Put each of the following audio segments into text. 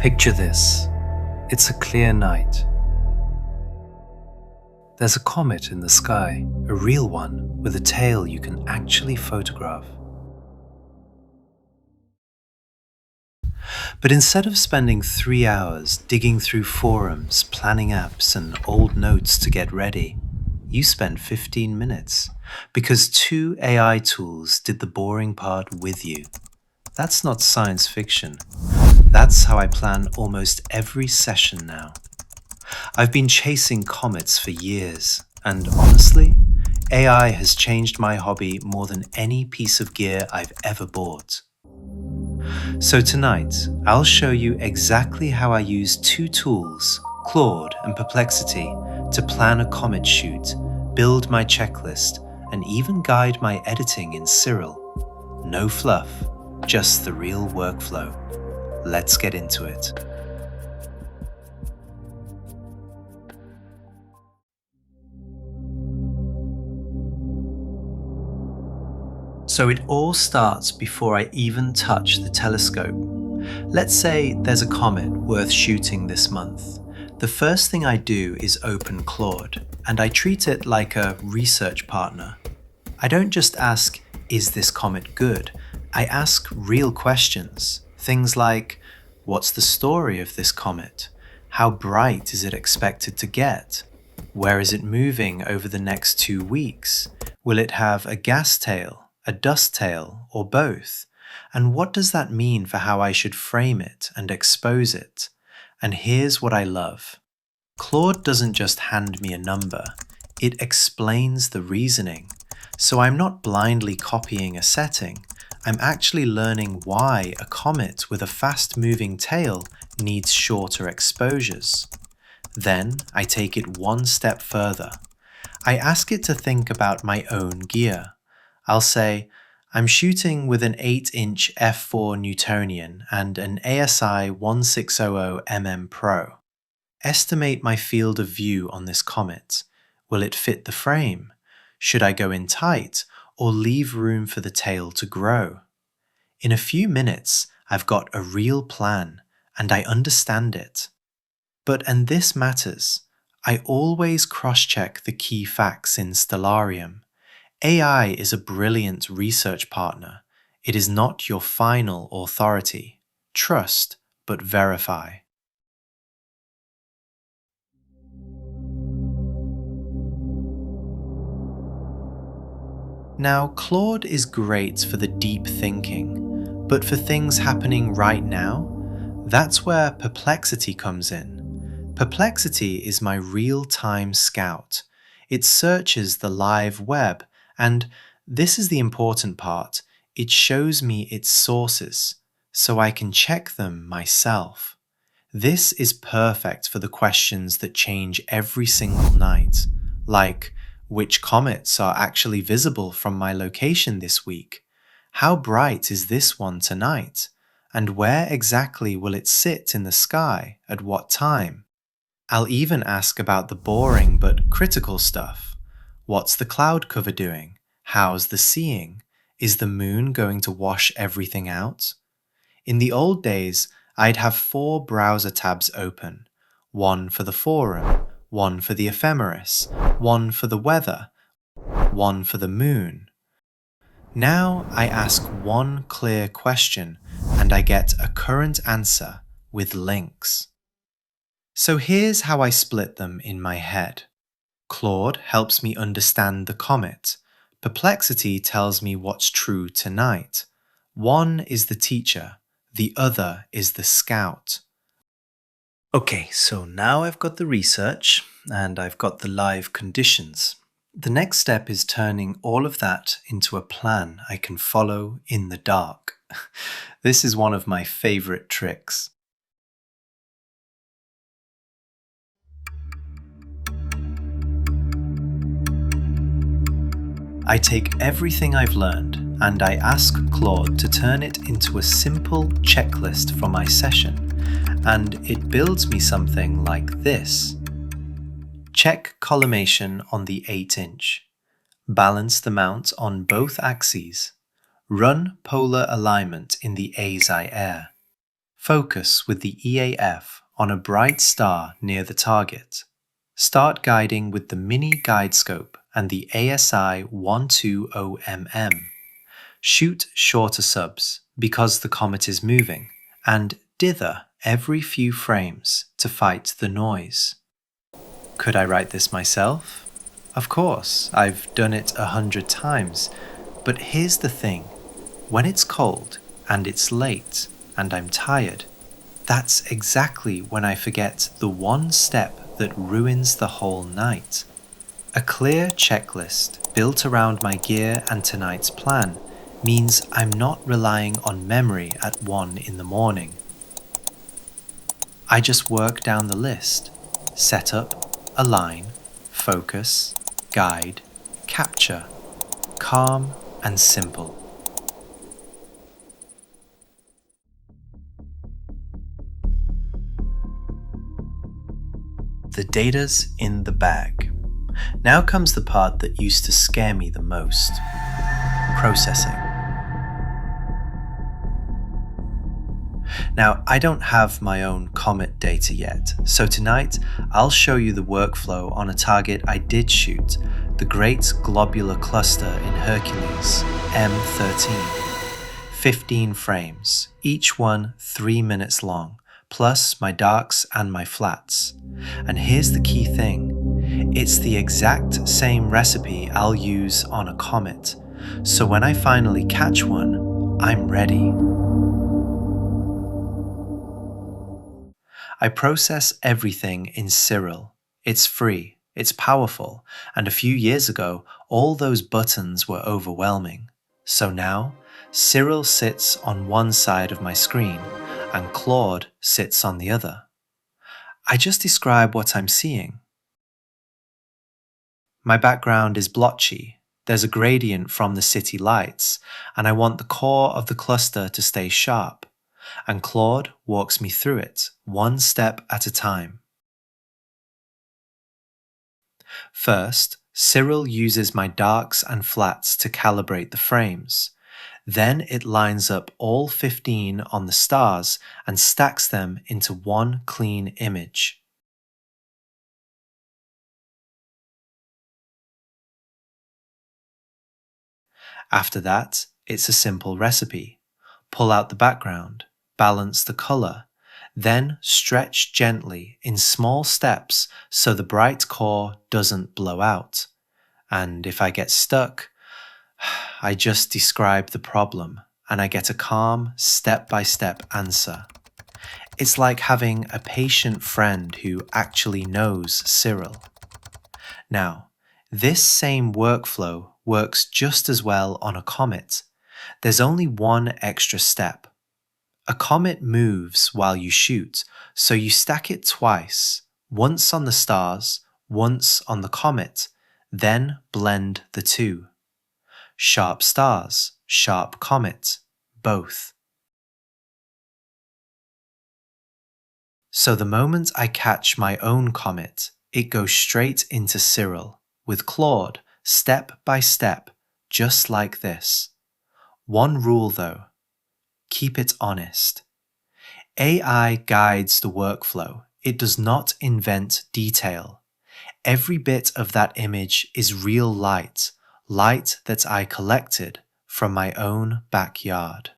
Picture this. It's a clear night. There's a comet in the sky, a real one with a tail you can actually photograph. But instead of spending 3 hours digging through forums, planning apps, and old notes to get ready, you spend 15 minutes because 2 AI tools did the boring part with you. That's not science fiction. That's how I plan almost every session now. I've been chasing comets for years, and honestly, AI has changed my hobby more than any piece of gear I've ever bought. So tonight, I'll show you exactly how I use 2 tools, Claude and Perplexity, to plan a comet shoot, build my checklist, and even guide my editing in Siril. No fluff, just the real workflow. Let's get into it. So it all starts before I even touch the telescope. Let's say there's a comet worth shooting this month. The first thing I do is open Claude, and I treat it like a research partner. I don't just ask, is this comet good? I ask real questions. Things like, what's the story of this comet? How bright is it expected to get? Where is it moving over the next 2 weeks? Will it have a gas tail, a dust tail, or both? And what does that mean for how I should frame it and expose it? And here's what I love. Claude doesn't just hand me a number, it explains the reasoning. So I'm not blindly copying a setting, I'm actually learning why a comet with a fast-moving tail needs shorter exposures. Then I take it one step further. I ask it to think about my own gear. I'll say, I'm shooting with an 8-inch f4 Newtonian and an ASI 1600mm Pro. Estimate my field of view on this comet. Will it fit the frame? Should I go in tight or leave room for the tail to grow? In a few minutes, I've got a real plan and I understand it. And this matters, I always cross-check the key facts in Stellarium. AI is a brilliant research partner. It is not your final authority. Trust, but verify. Now, Claude is great for the deep thinking, but for things happening right now, that's where Perplexity comes in. Perplexity is my real-time scout. It searches the live web, and this is the important part, it shows me its sources, so I can check them myself. This is perfect for the questions that change every single night, like, which comets are actually visible from my location this week? How bright is this one tonight? And where exactly will it sit in the sky at what time? I'll even ask about the boring but critical stuff. What's the cloud cover doing? How's the seeing? Is the moon going to wash everything out? In the old days, I'd have 4 browser tabs open, one for the forum, one for the ephemeris, one for the weather, one for the moon. Now I ask one clear question and I get a current answer with links. So here's how I split them in my head. Claude helps me understand the comet. Perplexity tells me what's true tonight. One is the teacher, the other is the scout. Okay, so now I've got the research and I've got the live conditions. The next step is turning all of that into a plan I can follow in the dark. This is one of my favorite tricks. I take everything I've learned and I ask Claude to turn it into a simple checklist for my session, and it builds me something like this. Check collimation on the 8-inch. Balance the mount on both axes. Run polar alignment in the ASI air. Focus with the EAF on a bright star near the target. Start guiding with the mini guide scope and the ASI 120mm. Shoot shorter subs because the comet is moving, and dither every few frames to fight the noise. Could I write this myself? Of course, I've done it 100 times, but here's the thing. When it's cold and it's late and I'm tired, that's exactly when I forget the one step that ruins the whole night. A clear checklist built around my gear and tonight's plan means I'm not relying on memory at 1 in the morning. I just work down the list: setup, align, focus, guide, capture, calm and simple. The data's in the bag. Now comes the part that used to scare me the most: processing. Now, I don't have my own Comet data yet, so tonight I'll show you the workflow on a target I did shoot, the Great Globular Cluster in Hercules, M13. 15 frames, each one 3 minutes long, plus my darks and my flats. And here's the key thing: it's the exact same recipe I'll use on a comet, so when I finally catch one, I'm ready. I process everything in Siril. It's free, it's powerful, and a few years ago, all those buttons were overwhelming. So now, Siril sits on one side of my screen, and Claude sits on the other. I just describe what I'm seeing. My background is blotchy. There's a gradient from the city lights, and I want the core of the cluster to stay sharp. And Claude walks me through it, one step at a time. First, Siril uses my darks and flats to calibrate the frames. Then it lines up all 15 on the stars and stacks them into one clean image. After that, it's a simple recipe. Pull out the background, balance the color, then stretch gently in small steps so the bright core doesn't blow out. And if I get stuck, I just describe the problem and I get a calm, step-by-step answer. It's like having a patient friend who actually knows Siril. Now, this same workflow works just as well on a comet. There's only one extra step. A comet moves while you shoot, so you stack it twice, once on the stars, once on the comet, then blend the two. Sharp stars, sharp comet, both. So the moment I catch my own comet, it goes straight into Siril, with Claude, step by step, just like this. One rule though: keep it honest. AI guides the workflow. It does not invent detail. Every bit of that image is real light, light that I collected from my own backyard.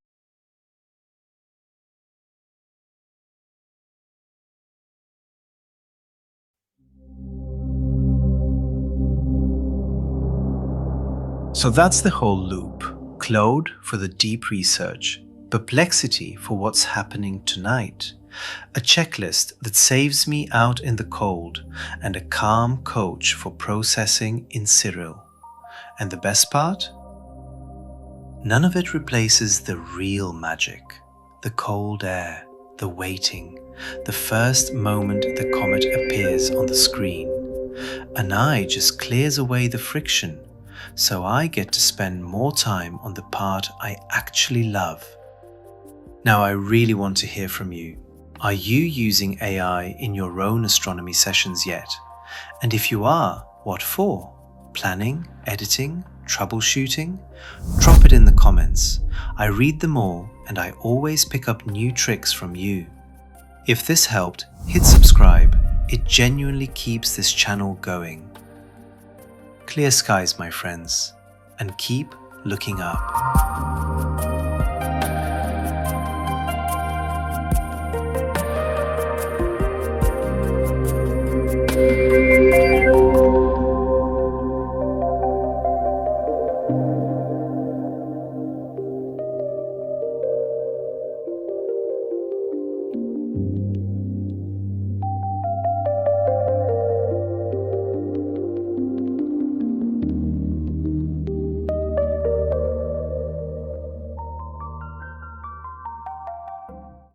So that's the whole loop. Claude for the deep research, Perplexity for what's happening tonight, a checklist that saves me out in the cold, and a calm coach for processing in Siril. And the best part? None of it replaces the real magic. The cold air, the waiting, the first moment the comet appears on the screen. An eye just clears away the friction, so I get to spend more time on the part I actually love. Now I really want to hear from you. Are you using AI in your own astronomy sessions yet? And if you are, what for? Planning, editing, troubleshooting? Drop it in the comments. I read them all and I always pick up new tricks from you. If this helped, hit subscribe. It genuinely keeps this channel going. Clear skies, my friends, and keep looking up.